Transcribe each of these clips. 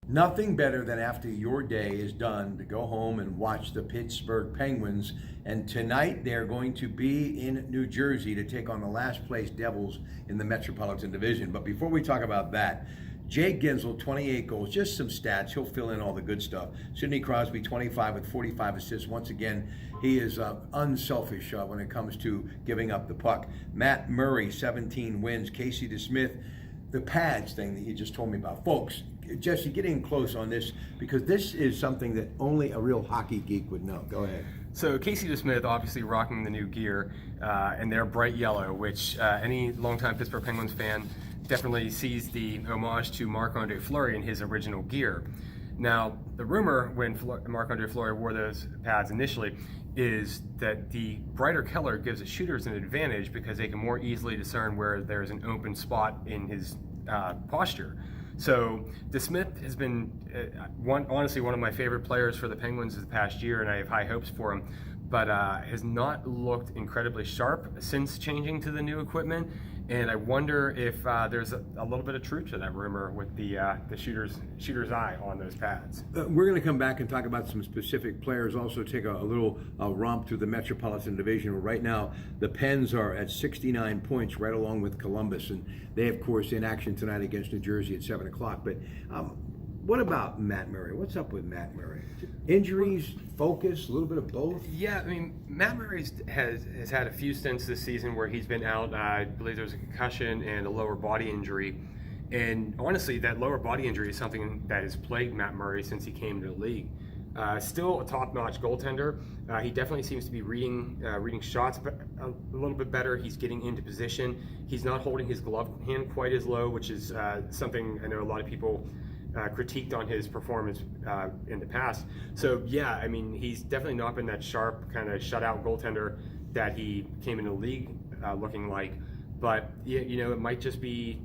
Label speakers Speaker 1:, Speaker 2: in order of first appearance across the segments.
Speaker 1: Nothing better than after your day is done to go home and watch the Pittsburgh Penguins. And tonight they're going to be in New Jersey to take on the last place Devils in the Metropolitan Division. But before we talk about that, Jay Ginsel, 28 goals, just some stats. He'll fill in all the good stuff. Sidney Crosby, 25 with 45 assists. Once again, he is unselfish when it comes to giving up the puck. Matt Murray, 17 wins. Casey DeSmith, the pads thing that you just told me about. Folks, Jesse, get in close on this because this is something that only a real hockey geek would know. Go ahead.
Speaker 2: So Casey DeSmith obviously rocking the new gear, and they're bright yellow, which any longtime Pittsburgh Penguins fan definitely sees the homage to Marc-Andre Fleury in his original gear. Now, the rumor when Marc-Andre Fleury wore those pads initially is that the brighter color gives the shooters an advantage because they can more easily discern where there's an open spot in his posture. So DeSmith has been honestly one of my favorite players for the Penguins this past year, and I have high hopes for him, but has not looked incredibly sharp since changing to the new equipment. And I wonder if there's a little bit of truth to that rumor with the shooter's eye on those pads.
Speaker 1: We're going to come back and talk about some specific players, also take a little romp through the Metropolitan Division. Right now, the Pens are at 69 points, right along with Columbus, and they, of course, in action tonight against New Jersey at 7 o'clock. But what about Matt Murray? What's up with Matt Murray? Injuries, focus, a little bit of both?
Speaker 2: Yeah, I mean, Matt Murray has had a few stints this season where he's been out. I believe there was a concussion and a lower body injury. And honestly, that lower body injury is something that has plagued Matt Murray since he came to the league. Still a top-notch goaltender. He definitely seems to be reading shots a little bit better. He's getting into position. He's not holding his glove hand quite as low, which is something I know a lot of people critiqued on his performance in the past. So yeah, I mean, he's definitely not been that sharp kind of shutout goaltender that he came into the league looking like. But you know, it might just be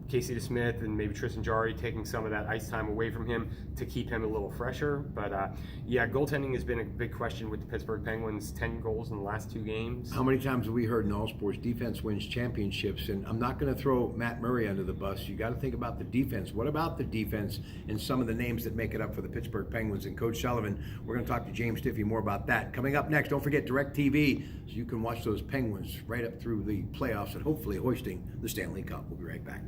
Speaker 2: Casey DeSmith and maybe Tristan Jarry taking some of that ice time away from him to keep him a little fresher. But yeah, goaltending has been a big question with the Pittsburgh Penguins. 10 goals in the last 2 games.
Speaker 1: How many times have we heard in all sports defense wins championships? And I'm not going to throw Matt Murray under the bus. You got to think about the defense. What about the defense and some of the names that make it up for the Pittsburgh Penguins and Coach Sullivan? We're going to talk to James Stiffy more about that. Coming up next, don't forget DirecTV so you can watch those Penguins right up through the playoffs and hopefully hoisting the Stanley Cup. We'll be right back.